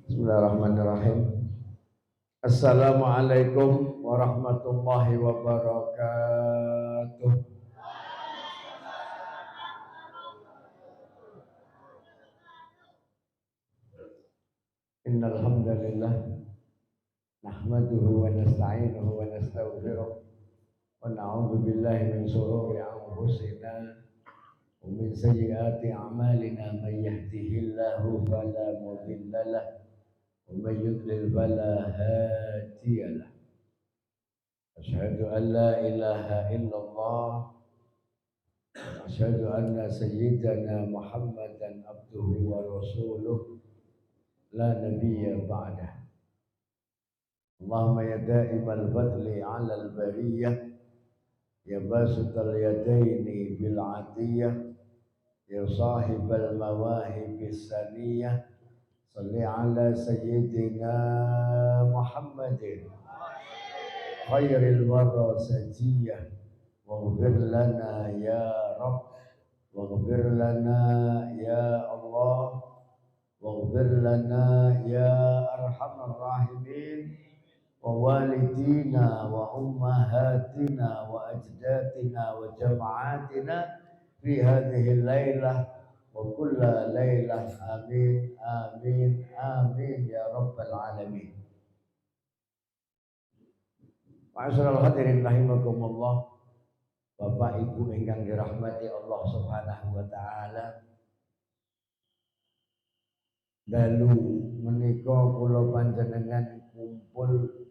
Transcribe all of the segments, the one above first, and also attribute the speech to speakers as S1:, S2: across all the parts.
S1: Bismillahirrahmanirrahim. Assalamualaikum warahmatullahi wabarakatuh. Innal hamdalillah nahmaduhu wa nasta'inuhu wa nastaghfiruh wa na'udzu billahi min shururi anfusina wa min sayyiati a'malina may yahdihillahu fala mudilla lahu wa may yudlil fala hadiya lahu. Asyhadu an la ilaha illallah wa asyhadu anna sayyidana Muhammadan abduhu wa rasuluh la nabiyya ba'dah. Allahumma ya da'imal fadli 'alal bariyah ya basital yadaini bil 'atiyah ya sahibal mawahibis saniyah salli 'ala sayyidina Muhammadin khairil wara sajiyah waghfir lana ya Rabb waghfir lana ya Allah waghfir lana ya arhamar rahimin wa walidina wa ummahatina wa ajdatina wa jama'atina fi hadhihi lailah wa kulla lailah amin amin amin ya rabbal alamin. Ma'asyiral hadirin rahimakumullah, Bapak Ibu ingkang dirahmati Allah Subhanahu wa taala. Dalu menika kula panjenengan kumpul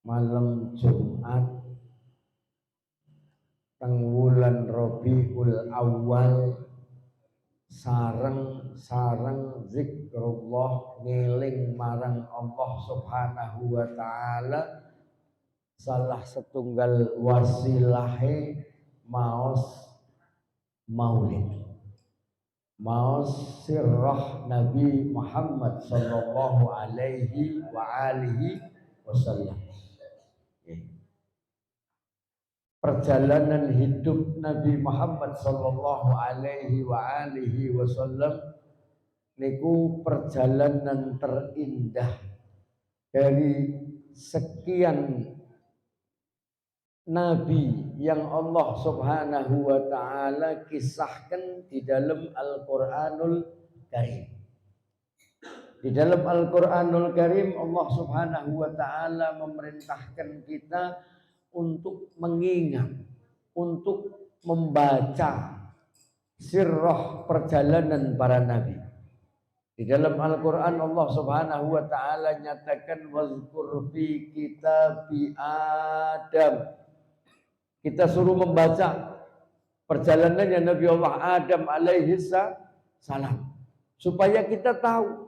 S1: malam Jumat teng wulan Rabiul Awal sareng zikrullah ngeling marang Allah Subhanahu wa taala, salah setunggal wasilahe maos maulid, maos sirrah Nabi Muhammad sallallahu alaihi wa alihi wasallam. Perjalanan hidup Nabi Muhammad sallallahu alaihi wa alihi wasallam niku perjalanan terindah dari sekian nabi yang Allah Subhanahu wa taala kisahkan di dalam Al-Qur'anul Karim. Di dalam Al-Qur'anul Karim Allah Subhanahu wa taala memerintahkan kita untuk mengingat, untuk membaca sirrah perjalanan para nabi. Di dalam Al-Qur'an Allah Subhanahu wa taala nyatakan wazkur fi kitabi Adam. Kita suruh membaca perjalanannya Nabi Allah Adam alaihi salam supaya kita tahu,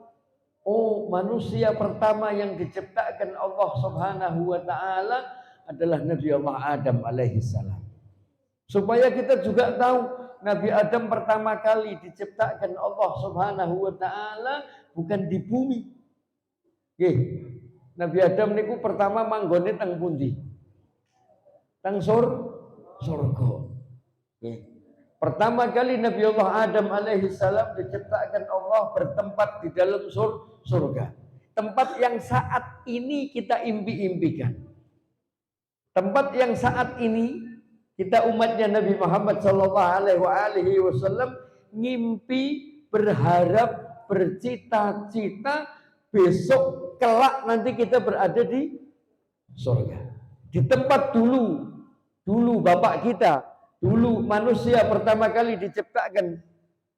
S1: oh, manusia pertama yang diciptakan Allah Subhanahu wa taala adalah Nabi Allah Adam alaihi salam. Supaya kita juga tahu Nabi Adam pertama kali diciptakan Allah Subhanahu wa taala bukan di bumi. Nggih. Nabi Adam niku pertama manggone teng pundi? Teng surga. Nggih. Pertama kali Nabi Allah Adam alaihi salam diciptakan Allah bertempat di dalam surga. Tempat yang saat ini kita impi-impikan. Tempat yang saat ini kita umatnya Nabi Muhammad sallallahu alaihi wasallam ngimpi, berharap, bercita-cita besok kelak nanti kita berada di surga. Di tempat dulu bapak kita, dulu manusia pertama kali diciptakan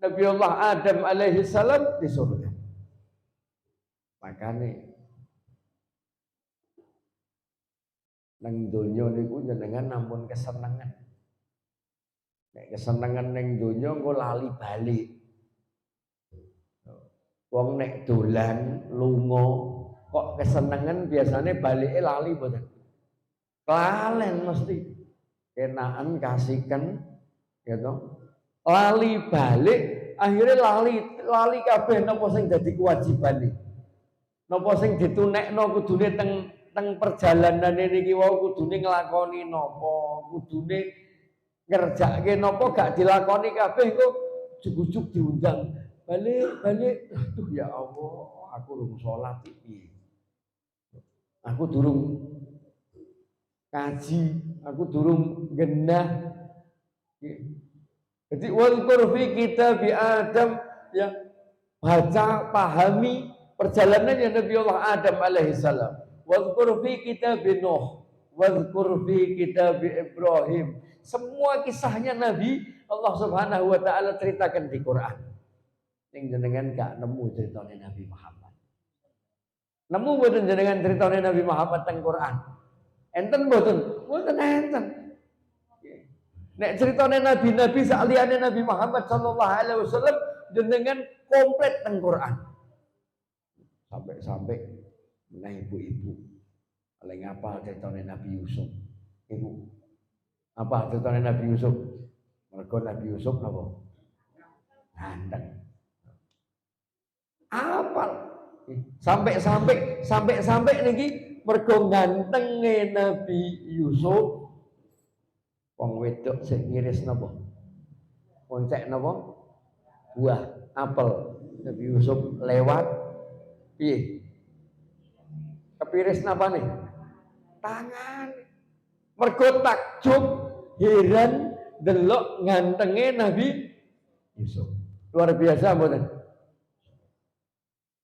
S1: Nabi Allah Adam alaihi salam di surga. Makanya nang donya niku jenengan nampun kesenengan. Nek kesenengan ning donya engko lali bali. Wong nek dolan lunga kok kesenengan biasanya balike lali mboten. Lalen mesti. Kenaan kasihkan ya toh. Lali balik akhirnya lali kabeh napa sing dadi kewajibane. Napa sing ditunekno kudune teng perjalanan niki wau kudune nglakoni napa, kudune ngerjake napa gak dilakoni kabeh kok ujug-ujug diundang balik. Aduh ya Allah, aku durung salat iki. Aku durung kaji, aku durung genah. Jadi wazkur fi kitab Adam, ya, baca pahami perjalanannya Nabi Allah Adam alaihissalam. Wazkur fi kitab Nuh, wazkur fi kitab Ibrahim. Semua kisahnya Nabi Allah Subhanahu wa taala ceritakan di Quran. Ning jenengan gak nemu ceritanya Nabi Muhammad. Nemu mboten jenengan ceritanya Nabi Muhammad teng Quran? Enten mboten? Mboten enten. Nek ceritane nabi-nabi saliyane Nabi Muhammad sallallahu alaihi wasallam jenengan komplit teng Quran. Sampai menawi ibu-ibu paling apa ceritane Nabi Yusuf. Ibu, apa ceritane Nabi Yusuf? Mergo Nabi Yusuf napa? Ganteng. Apa? Sampai niki mergo gantenge Nabi Yusuf. Wong wedok sing ngiris napa? Moncek napa? Buah apel. Nabi Yusuf lewat piye? Kepiris napa nih? Tangan. Mergo takjub, heran delok ngantenge Nabi Yusuf. Luar biasa mboten?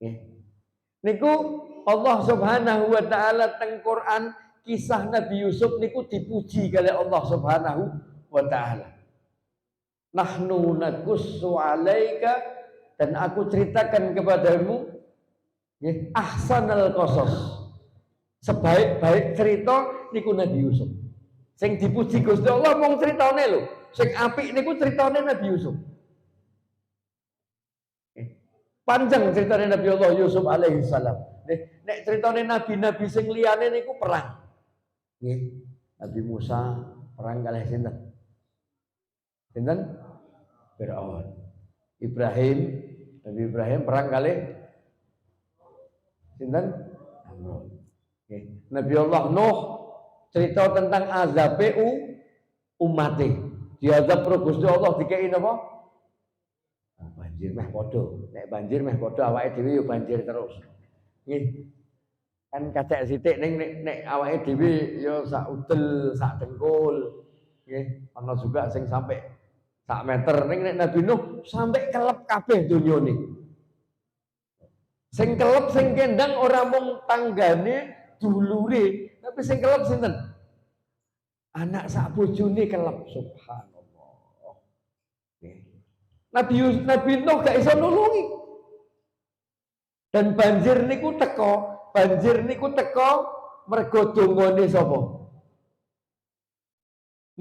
S1: Nggih. Niku Allah Subhanahu wa taala teng Quran kisah Nabi Yusuf niku dipuji kali Allah Subhanahu wa taala. Nahnu naqussu 'alaika, dan aku ceritakan kepadamu nggih ahsanal qasas. Sebaik-baik cerita niku Nabi Yusuf. Sing dipuji Gusti Allah mung critane lho. Sing apik niku critane Nabi Yusuf. Panjang ceritanya Nabi Allah Yusuf alaihi salam. Nek ceritane nabi-nabi sing liyane niku perang. Nggih, Nabi Musa perang kalih sinten? Sinten? Firaun. Nabi Ibrahim perang kalih sinten? Namrud. Nabi Allah Nuh cerita tentang azabe umate. Diazab pro Gusti Allah dikei napa? Banjir meh padha. Nek banjir meh padha awake dhewe yo banjir terus. Nggih. Kan kacek sithik ning nek awake dhewe ya sak udel, sak dengkul. Nggih, ana juga sing sampai sak meter. Ning nek Nabi Nuh sampai kelep kabeh donyane. Sing kelep sing kendang ora mung tanggane, dulure, tapi sing kelep sinten? Anak sak bojone kelep, subhanallah. Nggih. Nabi Nuh gak iso nulungi. Dan banjir niku teko mergo dongane sapa?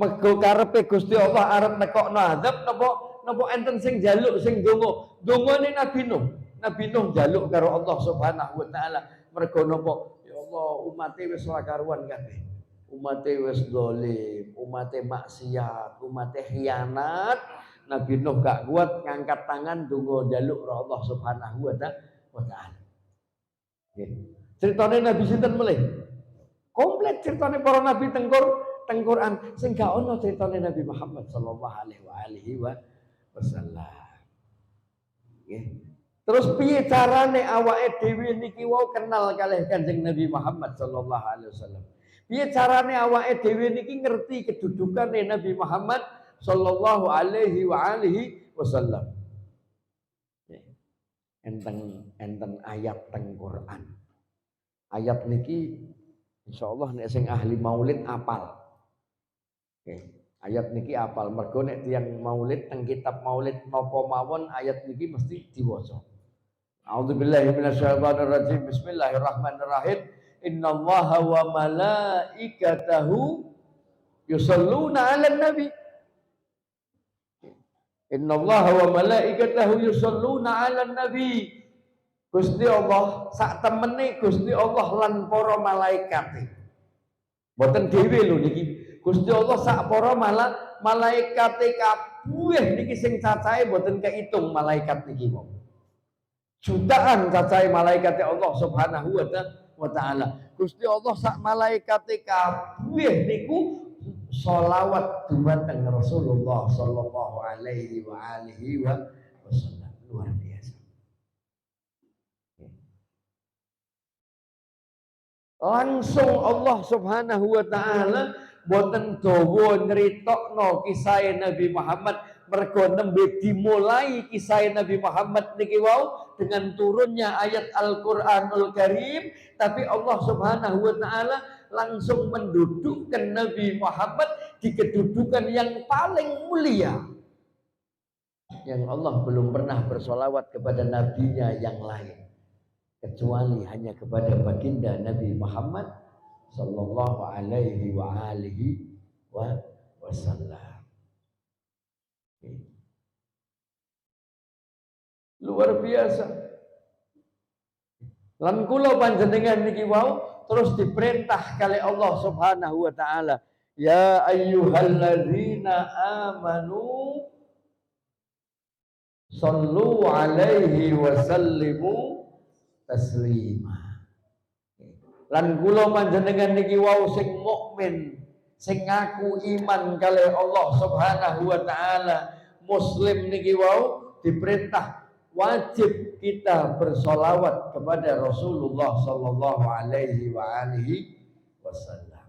S1: Mergo karepe Gusti Allah arep nekokno azab napa enten sing njaluk sing donga. Dongane Nabi Nuh. Nabi Nuh njaluk karo Allah Subhanahu wa taala mergo napa? Ya Allah, umate wis ora karuan kabeh. Umate wis zalim, umate maksiat, umate khianat. Nabi Nuh gak kuat ngangkat tangan donga njaluk karo Allah Subhanahu wa taala. Nggih. Ceritane Nabi sinten melih? Komplit ceritane para nabi teng Quran sing gak ono ceritane Nabi Muhammad sallallahu alaihi wasallam. Nggih. Terus piye carane awake dhewe niki wau kenal kalih Kanjeng Nabi Muhammad sallallahu alaihi wasallam? Piye carane awake dhewe niki ngerti kedudukane Nabi Muhammad sallallahu alaihi wasallam? Enten ayat teng Quran. Ayat niki insyaallah nek sing ahli maulid apal. Ayat niki apal mergo nek tiyang maulid teng kitab maulid napa mawon ayat niki mesti diwaca. A'udzubillahi minasyaitonir rajim. Bismillahirrahmanirrahim. Innallaha wa malaikatahu yusholluna 'alan nabi. Innallaha wa malaikatahu yusholluna 'alan nabi. Gusti Allah sak temene Gusti Allah lan para malaikate. Mboten dhewe lho niki. Gusti Allah sak para malaikate kabeh niki sing cacahe mboten keitung malaikat niki kok. Jutaan cacahe malaikate Allah Subhanahu wa taala. Gusti Allah sak malaikate kabeh niku sholawat dumateng Rasulullah sallallahu alaihi wa alihi wasallam. Luar biasa. langsung Allah Subhanahu wa taala boten dawa nyeritokno kisah Nabi Muhammad, mergo nembe dimulai kisah Nabi Muhammad niki wau dengan turunnya ayat Al-Qur'anul Karim, tapi Allah Subhanahu wa taala langsung mendudukkan Nabi Muhammad di kedudukan yang paling mulia, yang Allah belum pernah bersolawat kepada nabinya yang lain kecuali hanya kepada baginda Nabi Muhammad sallallahu alaihi wa alihi wasallam. Luar biasa. Lan kula panjenengan niki wau terus diperintah kali Allah Subhanahu wa taala, ya ayyuhalladzina amanu sallu alaihi wa sallimu taslima. Lan kula panjenengan niki wau sing mukmin, sing ngaku iman kali Allah Subhanahu wa taala, muslim niki wau diperintah wajib kita bersolawat kepada Rasulullah sallallahu alaihi wa alihi wasallam.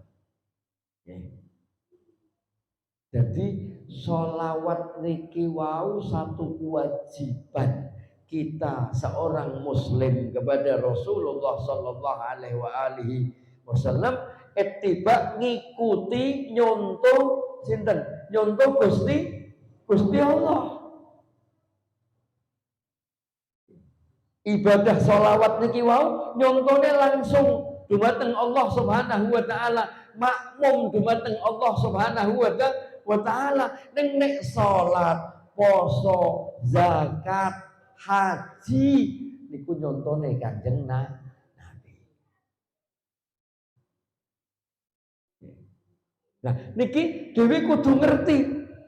S1: Jadi solawat niki wau satu kewajiban kita seorang muslim kepada Rasulullah sallallahu alaihi wasallam, ittiba ngikuti nyontoh sinten? Nyontoh Gusti Allah. Ibadah solawat niki wau nyontone langsung dumateng Allah Subhanahu wa taala, makmum dumateng Allah Subhanahu wa taala. Nek salat, poso, zakat, haji niku nyontone Kanjeng Nabi. Nah, niki dhewe kudu ngerti,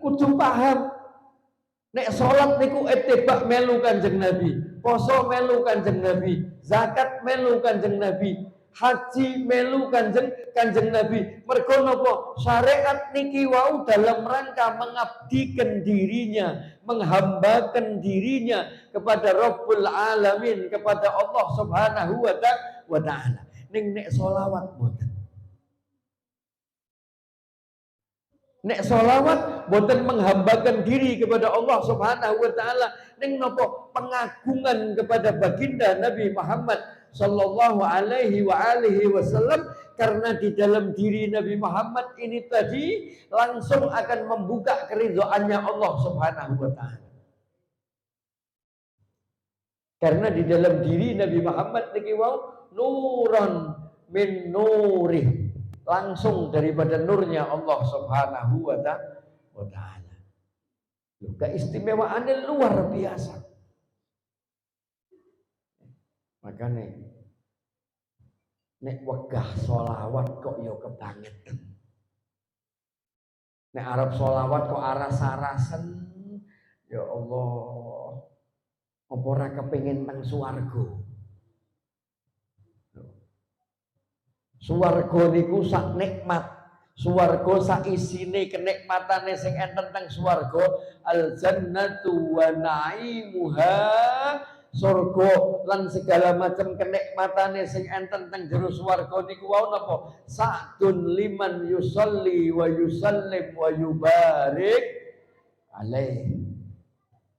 S1: kudu paham. Nek salat niku ittiba melu Kanjeng Nabi, poso melu Kanjeng Nabi, zakat melu Kanjeng Nabi, haji melu Kanjeng Nabi. Mergo napa? Syariat niki wau dalam rangka mengabdikan dirinya, menghambakan dirinya kepada Rabbul Alamin, kepada Allah Subhanahu wa taala. Nek selawat boten. Nek solawat boten menghambakan diri kepada Allah Subhanahu wa taala, ning napa pengagungan kepada baginda Nabi Muhammad sallallahu alaihi wa alihi wasallam, karena di dalam diri Nabi Muhammad ini tadi langsung akan membuka keridhaannya Allah Subhanahu wa taala. Karena di dalam diri Nabi Muhammad niki wau nuron min nurih, langsung daripada nurnya Allah Subhanahu wa taala. Keistimewaannya luar biasa. Makanya nek wegah sholawat kok yo kebangetan. Nek arep sholawat kok aras-arasen, ya Allah, apa ora kepengin nang swarga. Swarga niku sak nikmat, swarga sak isine kenikmatane sing enten teng swarga, al jannatu wa naimuha, surga lan segala macam kenikmatane sing enten teng jero swarga niku wau napa? Sa'dun liman yusolli wa yusallim wa yubarik alaih.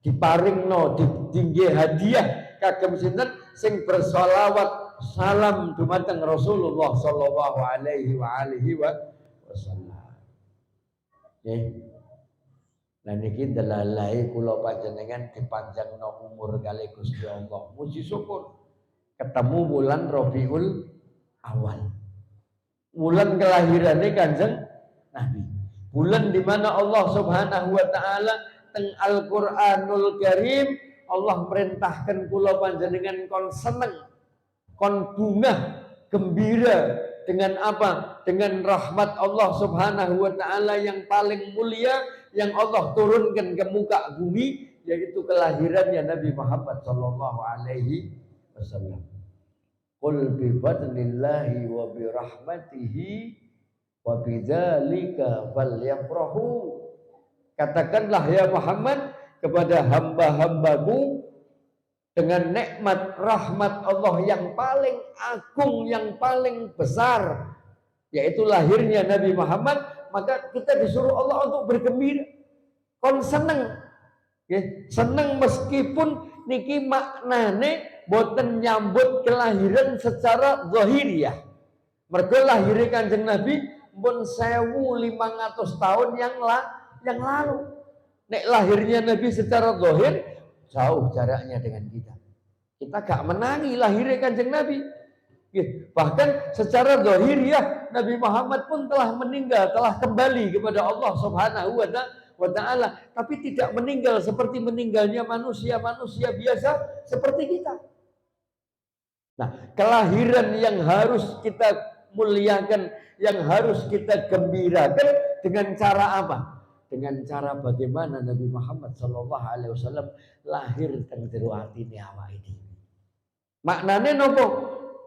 S1: Diparingno ditinggi hadiah kagem sinten sing bersolawat salam dumateng Rasulullah sallallahu alaihi wa alihi wasallam. Nggih. Lah niki delalahe kula panjenengan dipanjangno umur kali Gusti Allah. Muji syukur ketemu bulan Rabiul Awal. Bulan kelahirane Kanjeng Nabi. Bulan di mana Allah Subhanahu wa taala teng Al-Qur'anul Karim Allah perintahkan kula panjenengan kon seneng, kon bunga, gembira dengan apa? Dengan rahmat Allah Subhanahu wa taala yang paling mulia yang Allah turunkan ke muka bumi, yaitu kelahirannya Nabi Muhammad sallallahu alaihi wasallam. Qul bi fadlillahi wa bi rahmatihi wa bidzalika falyafrahu. Katakanlah ya Muhammad kepada hamba-hambamu dengan nikmat rahmat Allah yang paling agung, yang paling besar, yaitu lahirnya Nabi Muhammad, maka kita disuruh Allah untuk bergembira, kon seneng, ya, seneng meskipun niki maknane boten nyambut kelahiran secara zahiriyah. Mergo lahirnya Kanjeng Nabi pun 1500 tahun yang lalu. Nek lahirnya Nabi secara zahir jauh jaraknya dengan kita. Kita gak menangi lahirnya Kanjeng Nabi. Bahkan secara zahiriyah Nabi Muhammad pun telah meninggal, telah kembali kepada Allah Subhanahu wa ta'ala, tapi tidak meninggal seperti meninggalnya manusia-manusia biasa seperti kita. Nah, kelahiran yang harus kita muliakan, yang harus kita gembirakan dengan cara apa? Dengan cara bagaimana Nabi Muhammad SAW lahir teng jero atine awake dhewe. Maknane nopo?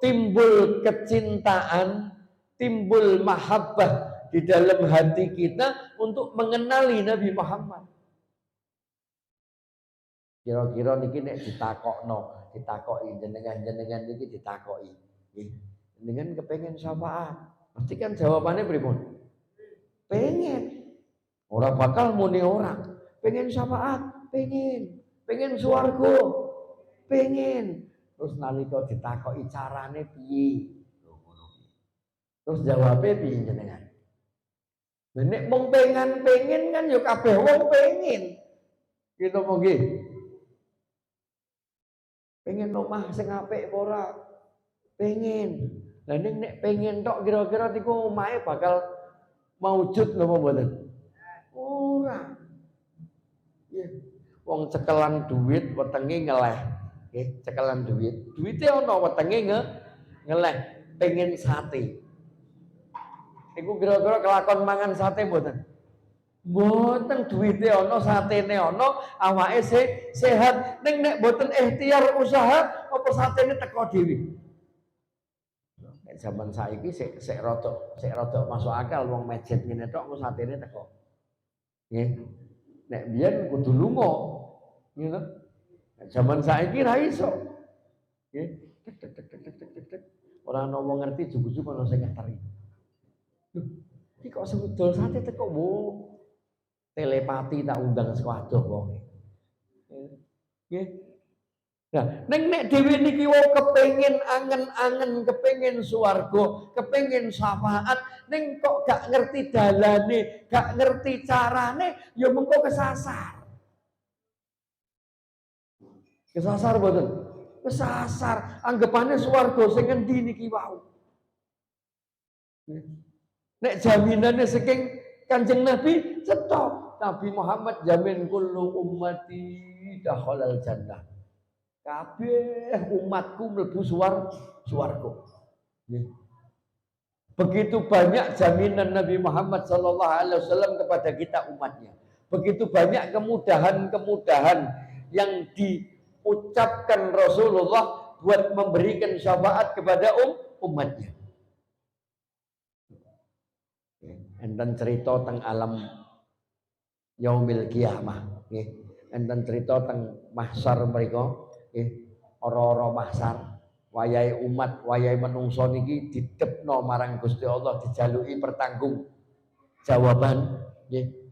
S1: Timbul kecintaan, timbul mahabbah di dalam hati kita untuk mengenali Nabi Muhammad. Kira-kira niki nek ditakoki jenengan niki ditakoki. Jenengan kepengen syafaat? Pasti kan jawabannya pripun? Pengen. Orang bakal muni orang. Pengen syafaat? Pengen swarga? Pengen. Terus nalika ditakoki carane piye? Terus jawabnya piye jenengan? Nek mung pengen kan ya kabeh wong pengen. Gitu mau nggih. Pengen omah sing apik apa ora? Pengen. Lah nek pengen tok kira-kira niku omahe bakal maujud napa mboten? Ora. Ya. Wong cekelan duit wetenge ngeleh. Nggih, cekelan duit. Duite ana wetenge ngeleh, pengen sate. Iku kira-kira kelakon mangan sate mboten? Mboten, duite ana, satene ana, awake sehat. Ning nek mboten ikhtiar usaha, apa satene teko dhewe. Nek zaman saiki sik rada masuk akal wong mejet ngene tok kok satene teko. Nggih. Nek biyen kudu lunga. Ngono. Nek zaman saiki ra iso. Nggih. Ora ana wong ngerti jugu-jugu ana sing ngeteri. Iki kok sedol sate teko wo. Telepati tak undang sekadoh wong. Nggih. Nah, nek dhewe niki wae kepengin angen-angen, kepengin swarga, kepengin syafaat, ning kok gak ngerti dalane, gak ngerti carane, ya mengko kesasar. Kesasar mboten? Kesasar. Anggapane swarga sing endi niki wau. Nek jaminane saking Kanjeng Nabi cetok. Nabi Muhammad jamin kullu ummati dakhalal jannah. Kabeh umatku mlebu swarga. Begitu banyak jaminan Nabi Muhammad SAW kepada kita umatnya. Begitu banyak kemudahan-kemudahan yang diucapkan Rasulullah buat memberikan syafaat kepada umatnya. Enten cerita tentang alam yaumil kiamah. Enten cerita tentang mahsyar mereka. Ora-ora mahsyar, wayahe umat, wayahe menungso niki didepno marang Gusti Allah, dijaluki pertanggung jawaban.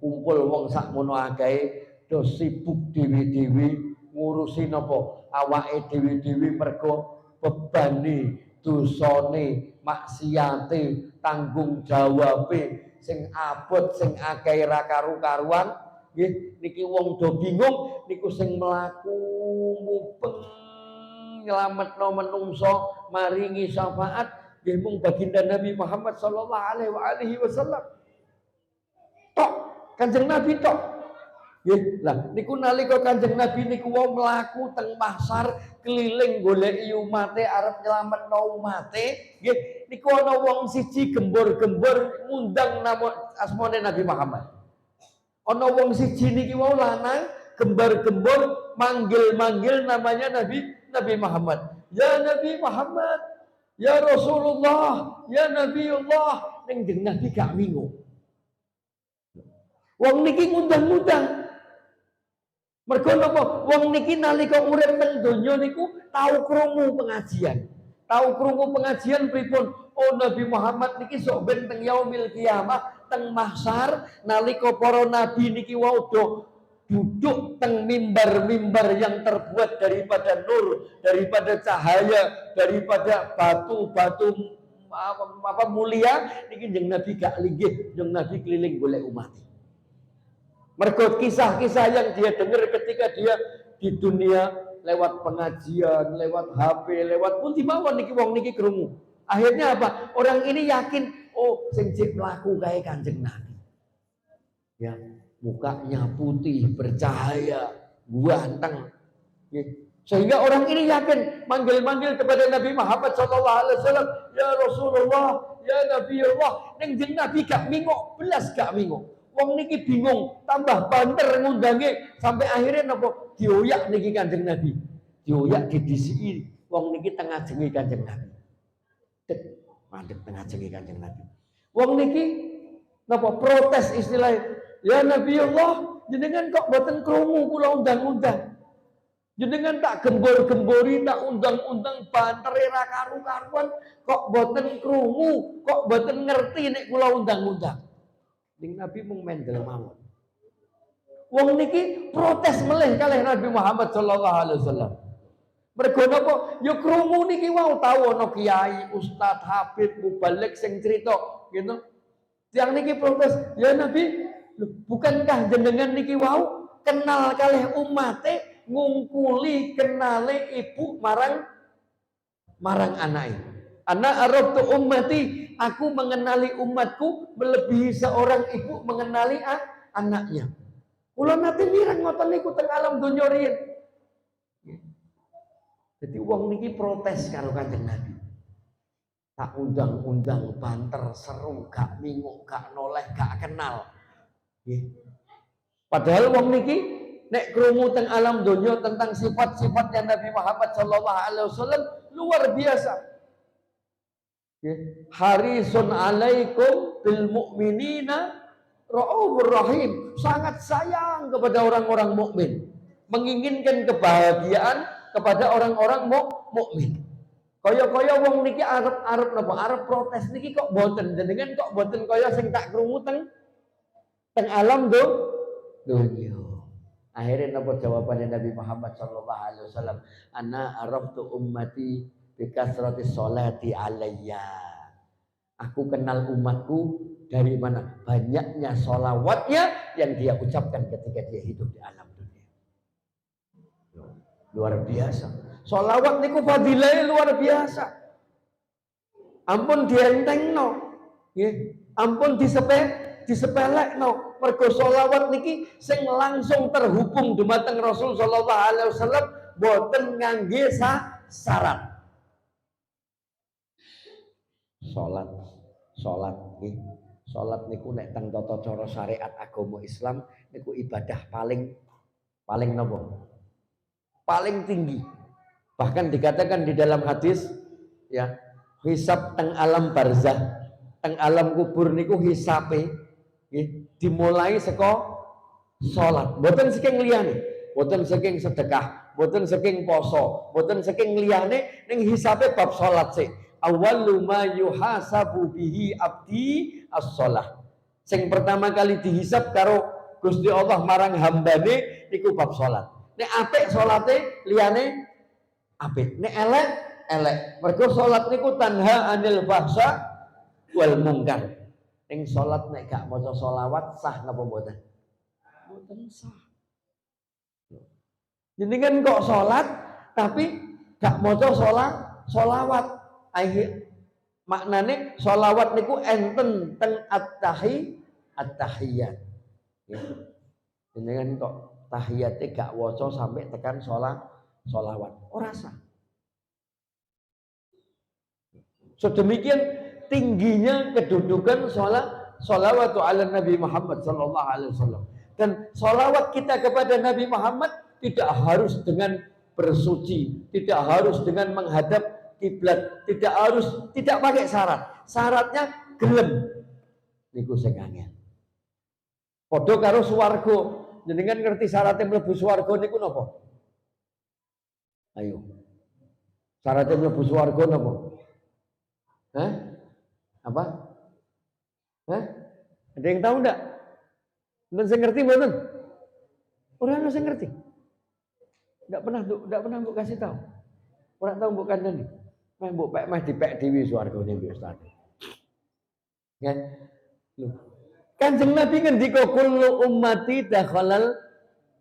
S1: Kumpul wong sakmono akehe do sibuk dhewe-dhewe ngurusi napa awake dhewe-dhewe mergo bebane, dosane, maksiate, tanggung jawabe sing abot, sing akeh ra karu-karuan. Nggih, niki wong do bingung, niku sing mlaku mupeng nyelametno menungso, maringi syafaat nggih mung baginda Nabi Muhammad sallallahu alaihi wasallam. Tok, Kanjeng Nabi tok. Nggih, lah niku nalika Kanjeng Nabi niku wong mlaku teng mahsyar keliling goleki umate arep nyelametno umate, nggih, niku ana wong siji gembor-gembor ngundang nama asmane Nabi Muhammad. Ana wong siji niki wau lanang gembar-gembor manggil-manggil namanya Nabi Muhammad. Ya Nabi Muhammad, ya Rasulullah, ya Nabiullah. Ning Nabi gak bingung. Wong niki ngundang-ngundang. Mergo napa? Wong niki nalika urip teng donya niku tau krungu pengajian. Tau krungu pengajian pripun? Oh Nabi Muhammad niki sok ben teng yaumil kiamah teng mahsyar nalika para nabi niki wau do duduk teng mimbar-mimbar yang terbuat daripada nur, daripada cahaya, daripada batu-batu apa mulia niki jeung Nabi gak linggih, jeung Nabi keliling golek umat. Mergo kisah-kisah yang dia dengar ketika dia di dunia lewat pengajian, lewat HP, lewat pun dimawon niki wong niki krungu. Akhirnya apa? Orang ini yakin, oh sing cek mlaku kae Kanjeng Nabi. Ya, mukanya putih, bercahaya, ganteng. Ya. Sehingga orang ini yakin manggil-manggil kepada Nabi Muhammad SAW, ya Rasulullah, ya Nabi Allah, ning jeneng Nabi gak mingok, belas gak mingok. Wong niki bingung, tambah banter ngundange sampai akhirnya napa dioyak niki Kanjeng Nabi. Dioyak didisiki wong niki tengah jenenge Kanjeng Nabi. Tek mandek tengah jenenge Kanjeng Nabi. Wong niki napa protes istilahnya, ya Nabi Allah, jenengan kok boten krungu kula undang-undang. Jenengan tak gembor-gembori, tak undang-undang bantere ra karu-karuan, kok boten krungu, kok boten ngerti nek kula undang-undang. Ning Nabi mung mendel mawon. Wong niki protes melih kalih Nabi Muhammad sallallahu alaihi wasallam. Mergo napa? Ya krungu niki wau tau ana kiai, ustaz, habib, mubalig sing crita, gitu. Tiang niki protes, "Ya Nabi, bukankah jenengan niki wau kenal kalih umate ngungkuli kenale ibu marang anake. Ana arabtu ummati, aku mengenali umatku melebihi seorang ibu mengenali anaknya. Kula nate mireng ngoten niku teng alam donya riyin." Jadi wong niki protes karo Kanjeng Nabi. Tak undang-undang banter seru, gak minguk, gak noleh, gak kenal. Padahal wong niki nek krungu teng alam donya tentang sifat-sifatnya Nabi Muhammad sallallahu alaihi wasallam luar biasa. Harisun alaikum bil mu'minina raufur rahim, sangat sayang kepada orang-orang mukmin, menginginkan kebahagiaan kepada orang-orang mukmin. Kaya-kaya wong niki arep napa? Arep protes niki kok boten jenengan kok boten kaya sing tak krungu teng alam dunya. Akhirnya napa jawabannya Nabi Muhammad sallallahu alaihi wasallam? Ana araftu ummati bi kasrati sholati alayya. Aku kenal umatku dari mana? Banyaknya sholawatnya yang dia ucapkan ketika dia hidup di alam dunia. Luar biasa. Sholawat niku fadilahnya luar biasa. Ampun dientengno, nggih. Ampun disepelekno. Mergo sholawat niki sing langsung terhubung dumateng Rasul sallallahu alaihi wasallam boten ngangge syarat. Salat nggih. Salat niku nek teng tata cara syariat agama Islam niku ibadah paling napa? Paling tinggi. Bahkan dikatakan di dalam hadis ya, hisab teng alam barzah, teng alam kubur niku hisabe dimulai saka salat, boten saking liyane, boten saking sedekah, boten saking poso, boten saking liyane, ning hisabe bab salat sik. Awwalu ma yuhasabu bihi abdi as-shalah. Sing pertama kali dihisab karo Gusti Allah marang hambane niku bab salat. Nek apik salate liyane apik, nek elek. Mergo salat niku tanha anil fahsya wal munkar. Ing salat nek gak maca selawat sah napa mboten? Mboten sah. Jenengan kok salat tapi gak maca selawat. Maknane selawat niku enten teng at-tahiyat. Ya. Jenengan kok tahiyate gak waca sampai tekan selawat. Ora sah. Sedemikian tingginya kedudukan sholawatu ala Nabi Muhammad sallallahu alaihi wasallam. Dan sholawat kita kepada Nabi Muhammad tidak harus dengan bersuci, tidak harus dengan menghadap kiblat, tidak pakai syarat. Syaratnya gelem niku sing angel. Padha karo swarga, jenengan ngerti syaratnya mlebu swarga niku napa? Ayo. Syaratnya mlebu swarga napa? Hah? Apa? Hah? Ada yang tahu enggak? Belum saya ngerti mboten? Ora ana sing ngerti. Enggak pernah mbok kasih tahu. Ora tahu mbok kandhani. Meh mbok pek meh dipek dhewe swargane iki Ustaz. Ya. Loh. Kanjeng Nabi ngendika kullu ummati dakhalal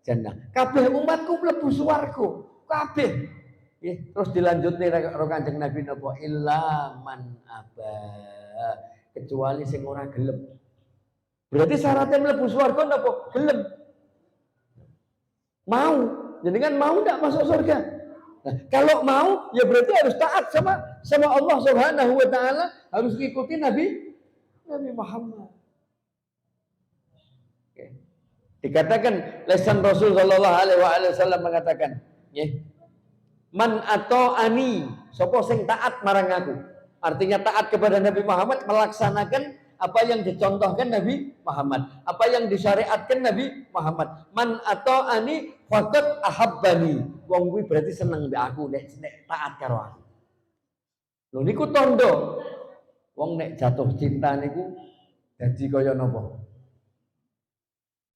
S1: jannah. Kabeh umatku mlebu swarga. Kabeh. Nggih, terus dilanjutne karo Kanjeng Nabi napa illa man aba. Kecuali sing ora gelem. Berarti syaratnya mlebu swarga napa? Gelem. Mau. Jenengan mau enggak masuk surga? Nah, kalau mau ya berarti harus taat sama Allah Subhanahu wa taala, harus ikuti Nabi Muhammad. Oke. Dikatakan lesan Rasul sallallahu alaihi wasallam mengatakan, nggih. Man ata'ani, sapa sing taat marang aku. Artinya taat kepada Nabi Muhammad, melaksanakan apa yang dicontohkan Nabi Muhammad, apa yang disyariatkan Nabi Muhammad. Man ata'ani faqad ahabbani. Wong kuwi berarti seneng mbek aku nek taat karo aku. Lho niku tondo. Wong nek jatuh cinta niku dadi kaya napa?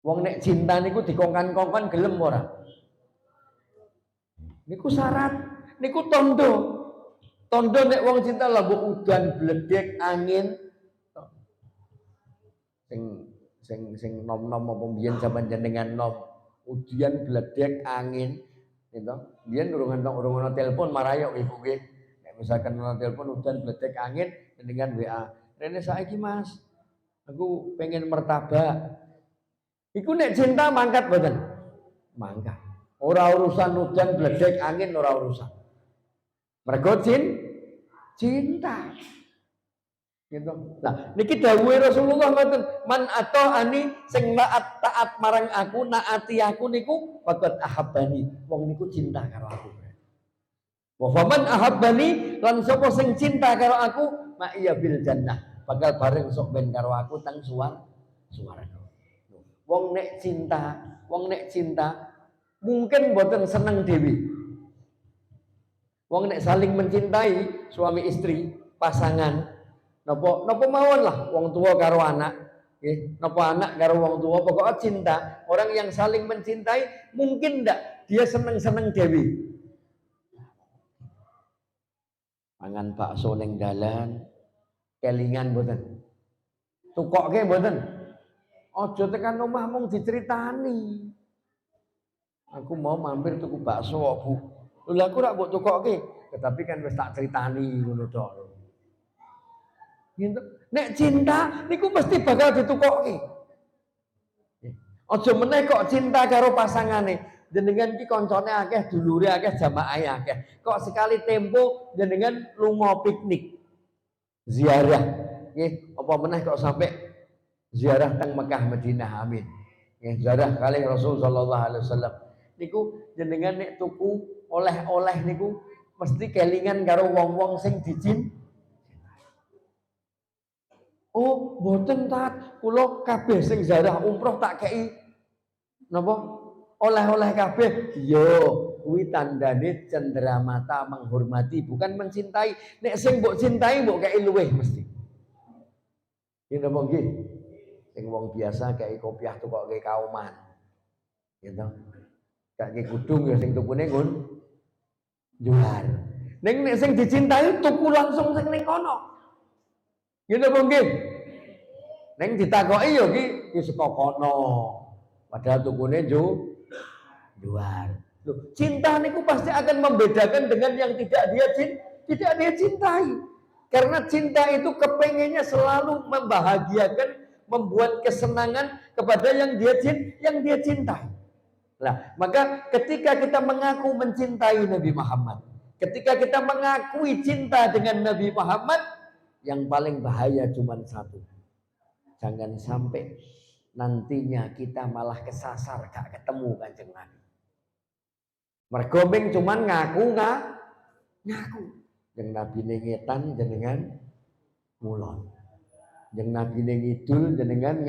S1: Wong nek cinta niku dikongkan-kongkon gelem ora? Niku syarat, niku tondo. Tondo nek wong cinta lah mbok udan bledek angin. Sing nom-nom apa mbiyen sampeyan jenengan nom. Udian bledek angin gitu. Mbiyen urung ana telepon marayok ibu nggih. Nek misalkan ana telepon udan bledek angin jenengan WA. Rene saiki Mas. Aku pengen martabak. Iku nek cinta mangkat mboten? Mangkat. Ora urusan udan bledek angin ora urusan. Mergo cinta. Gitu. Nah, niki dawuhe Rasulullah ngoten, man ata'ani sing taat marang aku, naati aku niku faqad ahabbani. Wong niku cinta karo aku. Wa faman ahabbani lan sapa sing cinta karo aku, ma iya bil jannah. Bakal bareng sok ben karo aku teng swarga. Wong nek cinta mungkin mboten seneng dhewe. Wong nek saling mencintai suami istri, pasangan Napa mawon lah wong tua karo anak, nggih. Napa anak karo wong tua, pokoknya cinta. Orang yang saling mencintai mungkin ndak dia seneng-seneng dewi. Pangan bakso ning dalan, kelingan mboten. Tukokke mboten. Aja tekan omah mung diceritani. Aku mau mampir tuku bakso kok, Bu. Lha aku rak mbok tukokke, tetapi kan wis tak critani ngono tok. Gitu. Nek cinta niku mesti bakal ditukoki. Aja meneh kok cinta karo pasangane. Jenengan ki koncone akeh, dulure akeh, jamaahe akeh. Kok sekali tempo jenengan lunga piknik. Ziarah. Nggih, apa meneh kok sampai ziarah teng Mekah Madinah amin. Nggih, ziarah kali Rasul sallallahu alaihi wasallam. Niku jenengan nek tuku oleh-oleh niku mesti kelingan karo wong-wong sing Oh, mboten tat, kula kabeh sing ziarah umroh tak kei napa? Oleh-oleh kabeh. Iya, kuwi tandane cenderamata menghormati, bukan mencintai. Nek sing mbok cintai mbok kei luweh mesti. Iki napa nggih? Sing wong biasa kei kopiah tukoke kauman. Gitu. Kaki kudung ya sing tukune ngun juar. Nek sing dicintai tuku langsung sing ning kono. Gitu mungkin. Neng ditakoki yo ki saka kono. Padahal tukune jual. Loh, cinta niku pasti akan membedakan dengan yang tidak dia cintai. Karena cinta itu kepengennya selalu membahagiakan, membuat kesenangan kepada yang dia cintai. Nah, maka ketika kita mengaku mencintai Nabi Muhammad, ketika kita mengakui cinta dengan Nabi Muhammad, yang paling bahaya cuma satu. Jangan sampai nantinya kita malah kesasar gak ketemu Kanjeng Nabi. Mergoming cuman ngaku. Yang Nabi ngetan jenengan mulon. Yang Nabi ngidul jenengan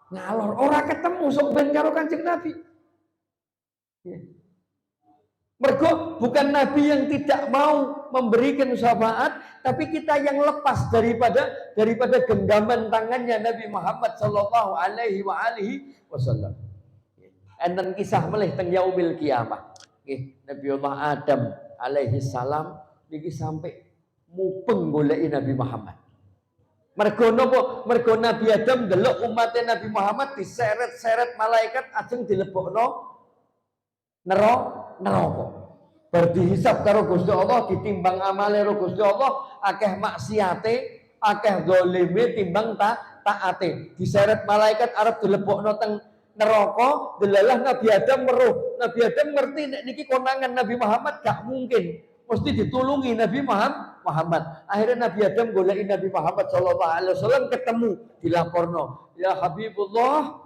S1: Ngalor ora ketemu sok ben karo Kanjeng Nabi. Mergo bukan Nabi yang tidak mau memberikan syafaat, tapi kita yang lepas daripada genggaman tangannya Nabi Muhammad sallallahu alaihi wasallam. Enten kisah melih teng yaumil kiamah. Nggih, Nabiullah Adam alaihi salam niki sampai mupeng goleki Nabi Muhammad. Mergo napa? Mergo Nabi Adam delok umatnya Nabi Muhammad diseret-seret malaikat ajeng dilebokno neraka. Bar dihisab karo Gusti Allah, ditimbang amale karo Gusti Allah, akeh maksiate, akeh zalime timbang taate. Diseret malaikat arep dilebokno teng neraka, delalah Nabi Adam weruh. Nabi Adam ngerti nek niki konangan Nabi Muhammad gak mungkin. Mesti ditulungi Nabi Muhammad. Akhirnya Nabi Adam goleki Nabi Muhammad sallallahu alaihi wasallam, ketemu, dilaporno, "Ya Habibullah,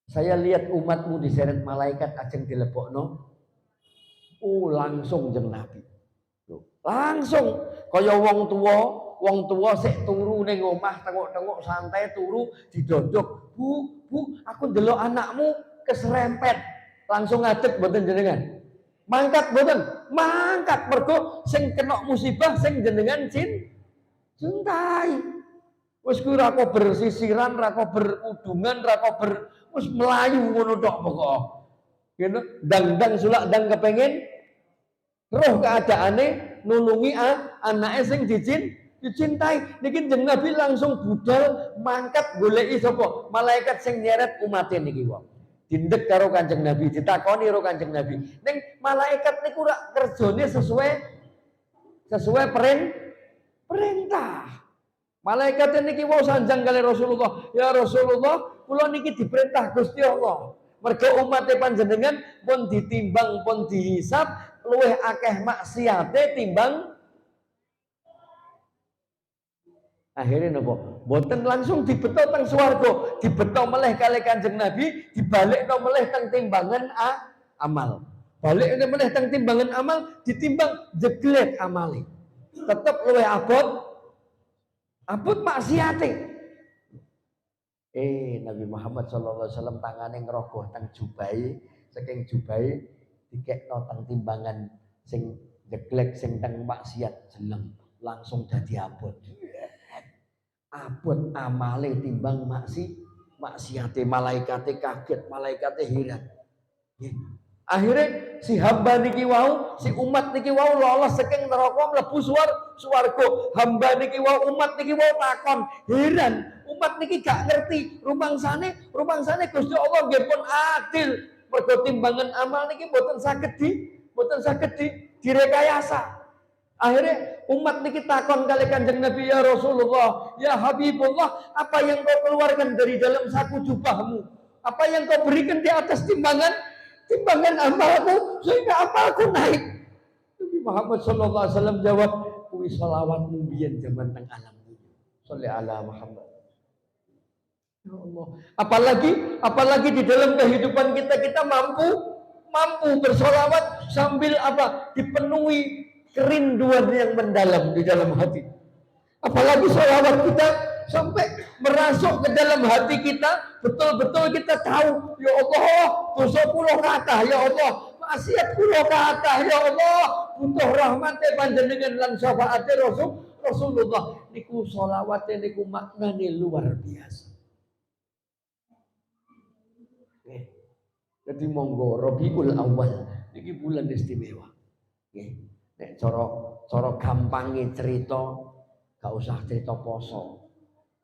S1: saya lihat umatmu diseret malaikat ajeng dilebokno." Langsung jeng Nabi. Langsung kaya wong tua sik turu ning omah tengok-tengok santai turu didodok. Bu, aku ndelok anakmu keserempet. Langsung ngadeg mboten jenengan. Mangkat mboten? Mangkat mergo sing kena musibah sing jenengan cintai. Wis kuwi ra kok bersisiran, ra kok berudungan, ra kok wis melayu ngono tok pokok. Gitu, dang sulak dang kepengen roh keadaane nulungi anake sing dicintai. Niki jeneng Nabi langsung budal mangkat goleki sapa? Malaikat sing nyeret umate niki wong. Dindek karo Kanjeng Nabi, ditakoni karo Kanjeng Nabi. Ning malaikat niku rak kerjane sesuai perintah. Malaikat niki wau sanjang kali Rasulullah. Ya Rasulullah, kula niki diperintah Gusti Allah. Mergo umatnya panjenengan pun ditimbang pun dihisab luwih akeh maksiate timbang. Akhirnya nopo? Boten langsung dibeto teng swarga, dibeto meleh kali Kanjeng Nabi, dibalikno meleh teng timbangan amal. Balik meleh teng timbangan amal, ditimbang jeglek amale. Tetep luwih abot maksiate. Nabi Muhammad sallallahu alaihi wasallam tangane ngerogoh teng jubai, saking jubai dikekno teng timbangan sing jeglek sing teng maksiat jeleng langsung dadi abot. Abot amale timbang maksiate, malaikate kaget, malaikate heran. Akhirnya si hamba niki wau, si umat niki wau lolos saking neraka mlebu swarga. Hamba niki wau, umat niki wau takon, heran. Umat niki gak ngerti rumangsane Gusti Allah nggih pun adil. Mergo timbangan amal niki mboten saged direkayasa. Akhirnya umat niki takon kali Kanjeng Nabi, ya Rasulullah, ya Habibullah, apa yang kau keluarkan dari dalam saku jubahmu? Apa yang kau berikan di atas timbangan amalku sehingga amalku naik? Nabi Muhammad sallallahu alaihi wasallam jawab, kuwi selawatmu biyen zaman teng alam dunya. Sholli ala Muhammad. Ya Allah. Apalagi di dalam kehidupan kita mampu bersolawat sambil apa? Dipenuhi kerinduan yang mendalam di dalam hati. Apalagi sholawat kita sampai merasuk ke dalam hati kita, betul-betul kita tahu, ya Allah, dosa kula kathah, ya Allah, maksiat kula kathah, ya Allah, butuh rahmate panjenengan lan syafaate Rasulullah. Niku sholawate niku maknane luar biasa. Jadi monggo Rabiul Awal niki bulan istimewa. Nggih. Nek cara gampange cerita, gak usah cerita poso,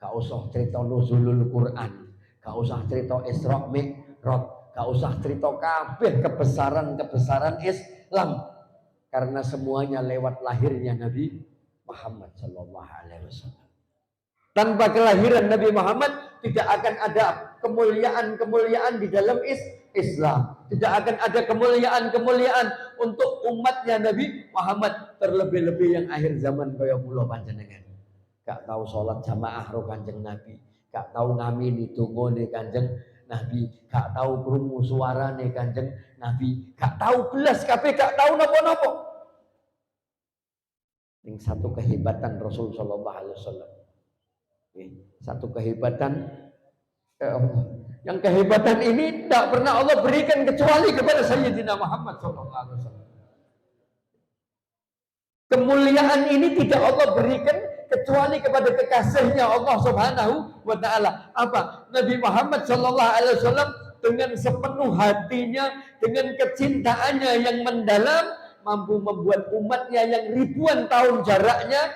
S1: gak usah cerita nuzulul Quran, gak usah cerita Isra Mi'raj, gak usah cerita kabeh kebesaran Islam, karena semuanya lewat lahirnya Nabi Muhammad sallallahu alaihi wasallam. Tanpa kelahiran Nabi Muhammad tidak akan ada kemuliaan di dalam Islam. Tidak akan ada kemuliaan untuk umatnya Nabi Muhammad, terlebih-lebih yang akhir zaman kaya kula panjenengan. Gak tahu sholat jamaah ro Kanjeng Nabi, gak tahu ngamini dongane Kanjeng Nabi, gak tahu krungu suarane Kanjeng Nabi, gak tahu belas kabeh, gak tahu napa-napa. Ini satu kehebatan Rasul sallallahu alaihi wasallam. Satu kehebatan Ya Allah. Yang kehebatan ini tidak pernah Allah berikan kecuali kepada Sayyidina Muhammad SAW. Kemuliaan ini tidak Allah berikan kecuali kepada kekasihnya Allah Subhanahu wa taala. Apa? Nabi Muhammad sallallahu alaihi wasallam dengan sepenuh hatinya, dengan kecintaannya yang mendalam, mampu membuat umatnya yang ribuan tahun jaraknya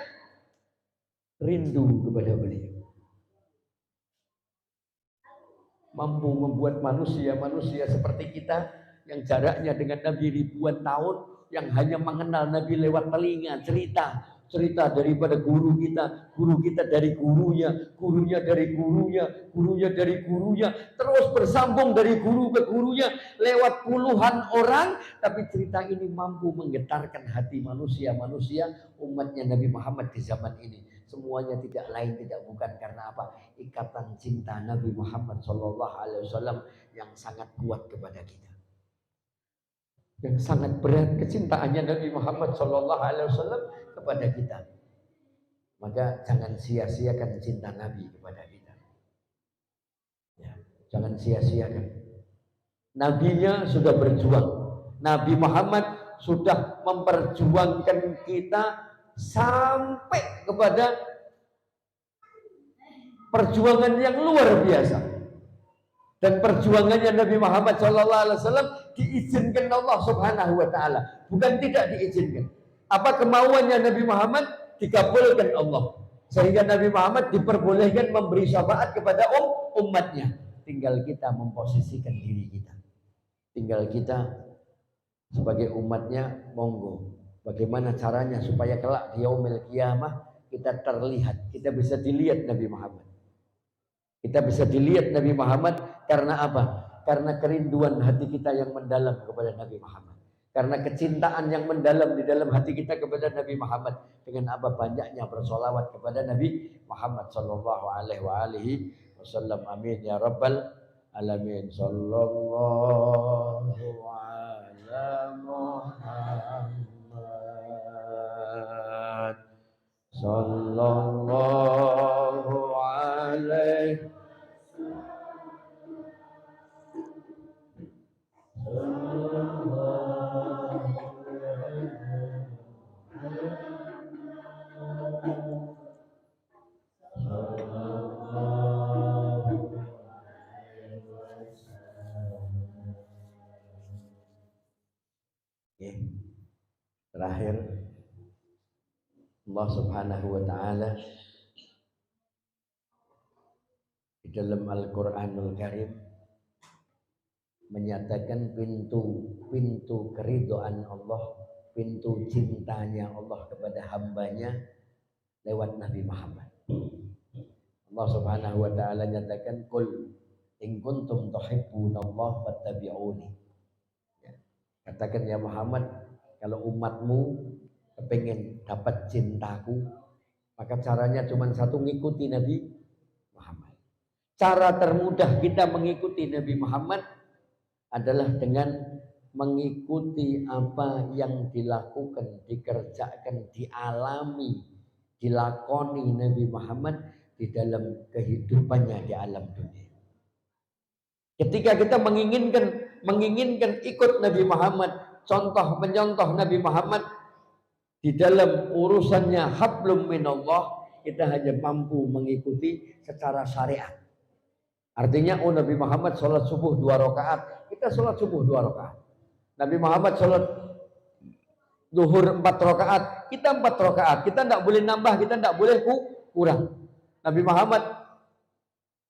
S1: rindu kepada beliau. Mampu membuat manusia seperti kita yang jaraknya dengan Nabi ribuan tahun, yang hanya mengenal Nabi lewat telinga, cerita daripada guru kita dari gurunya, gurunya dari gurunya, gurunya dari gurunya, terus bersambung dari guru ke gurunya lewat puluhan orang, tapi cerita ini mampu menggetarkan hati manusia umatnya Nabi Muhammad di zaman ini. Semuanya tidak lain tidak bukan karena apa? Ikatan cinta Nabi Muhammad SAW yang sangat kuat kepada kita. Yang sangat berat kecintaannya Nabi Muhammad SAW kepada kita. Maka jangan sia-siakan cinta Nabi kepada kita. Ya, jangan sia-siakan. Nabinya sudah berjuang. Nabi Muhammad sudah memperjuangkan kita sampai kepada perjuangan yang luar biasa. Dan perjuangannya Nabi Muhammad SAW diizinkan Allah Subhanahu wa taala, bukan tidak diizinkan. Apa kemauannya Nabi Muhammad dikabulkan Allah, sehingga Nabi Muhammad diperbolehkan memberi syafaat kepada umatnya. Tinggal kita memposisikan diri kita. Tinggal kita sebagai umatnya, monggo. Bagaimana caranya supaya kelak di yaumil qiyamah kita terlihat, kita bisa dilihat Nabi Muhammad. Kita bisa dilihat Nabi Muhammad karena apa? Karena kerinduan hati kita yang mendalam kepada Nabi Muhammad. Karena kecintaan yang mendalam di dalam hati kita kepada Nabi Muhammad. Dengan apa banyaknya bersolawat kepada Nabi Muhammad sallallahu alaihi wasallam. Amin ya rabbal alamin. Sallallahu ala Muhammad. Sallallahu alaihi terakhir, Allah Subhanahu wa taala di dalam Al-Qur'anul Karim menyatakan pintu keridhaan Allah, pintu cintanya Allah kepada hambanya lewat Nabi Muhammad. Allah Subhanahu wa taala nyatakan, "Qul in kuntum tuhibbunallaha fattabi'uni." Ya. Katakan ya Muhammad, kalau umatmu kepengen dapat cintaku, maka caranya cuma satu, ngikuti Nabi Muhammad. Cara termudah kita mengikuti Nabi Muhammad adalah dengan mengikuti apa yang dilakukan, dikerjakan, dialami, dilakoni Nabi Muhammad di dalam kehidupannya di alam dunia. Ketika kita menginginkan ikut Nabi Muhammad, menyontoh Nabi Muhammad di dalam urusannya hablum minallah, kita hanya mampu mengikuti secara syariat. Artinya, Nabi Muhammad sholat subuh 2 rakaat, kita sholat subuh 2 rakaat. Nabi Muhammad sholat zuhur 4 rakaat, kita 4 rakaat. Kita tidak boleh nambah, kita tidak boleh kurang. Nabi Muhammad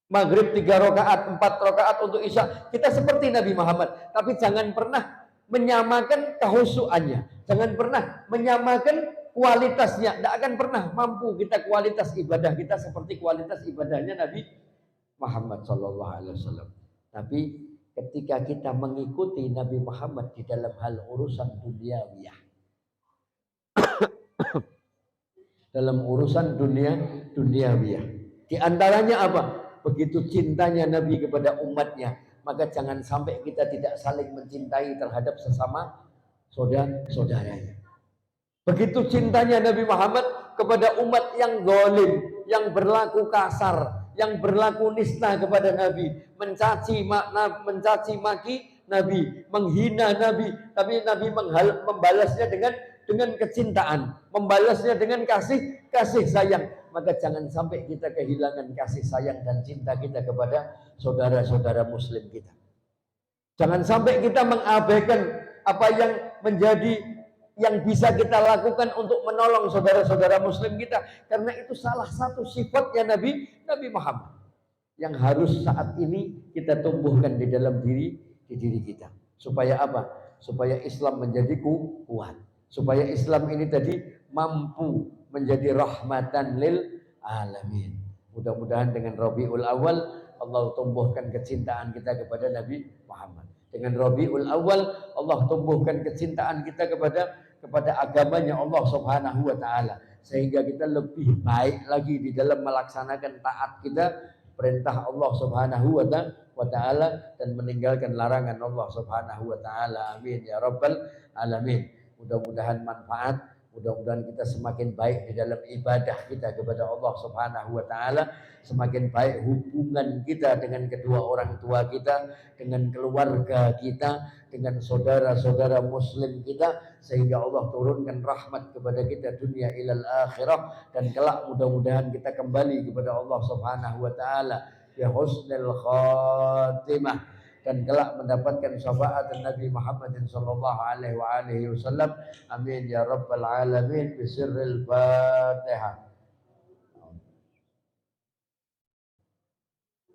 S1: maghrib 3 rakaat, 4 rakaat untuk isya, kita seperti Nabi Muhammad. Tapi jangan pernah menyamakan kehusuannya, jangan pernah menyamakan kualitasnya. Tidak akan pernah mampu kita kualitas ibadah kita seperti kualitas ibadahnya Nabi Muhammad sallallahu alaihi wasallam. Tapi ketika kita mengikuti Nabi Muhammad di dalam hal urusan duniawiyah, dalam urusan duniawiyah, di antaranya apa? Begitu cintanya Nabi kepada umatnya, maka jangan sampai kita tidak saling mencintai terhadap sesama saudaranya. Begitu cintanya Nabi Muhammad kepada umat yang zalim, yang berlaku kasar, yang berlaku nista kepada Nabi, mencaci maki Nabi, menghina Nabi, tapi Nabi membalasnya dengan kecintaan, membalasnya dengan kasih sayang. Maka jangan sampai kita kehilangan kasih sayang dan cinta kita kepada saudara-saudara muslim kita. Jangan sampai kita mengabaikan apa yang bisa kita lakukan untuk menolong saudara-saudara muslim kita, karena itu salah satu sifatnya Nabi Muhammad yang harus saat ini kita tumbuhkan di dalam diri kita. Supaya apa? Supaya Islam menjadi kuat. Supaya Islam ini tadi mampu menjadi rahmatan lil alamin. Mudah-mudahan dengan Rabiul Awal Allah tumbuhkan kecintaan kita kepada Nabi Muhammad. Dengan Rabiul Awal Allah tumbuhkan kecintaan kita kepada agamanya Allah Subhanahu wa taala, sehingga kita lebih baik lagi di dalam melaksanakan taat kita perintah Allah Subhanahu wa taala dan meninggalkan larangan Allah Subhanahu wa taala. Amin ya rabbal alamin. Mudah-mudahan manfaat, mudah-mudahan kita semakin baik di dalam ibadah kita kepada Allah Subhanahu wa taala, semakin baik hubungan kita dengan kedua orang tua kita, dengan keluarga kita, dengan saudara-saudara muslim kita, sehingga Allah turunkan rahmat kepada kita dunia ilal akhirah, dan kelak mudah-mudahan kita kembali kepada Allah Subhanahu wa taala ya husnul khatimah, dan kelak mendapatkan syafaat Nabi Muhammad sallallahu alaihi wasallam. Amin ya rabbal alamin. Bisirril Fatihah.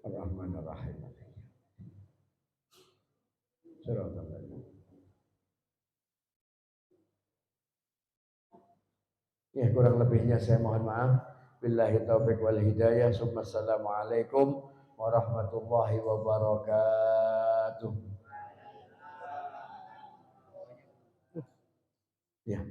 S1: Ar-Rahmanir-Rahim. Ya, kurang lebihnya saya mohon maaf. Billahi taufiq wal hidayah. Assalamualaikum warahmatullahi wabarakatuh. Ya.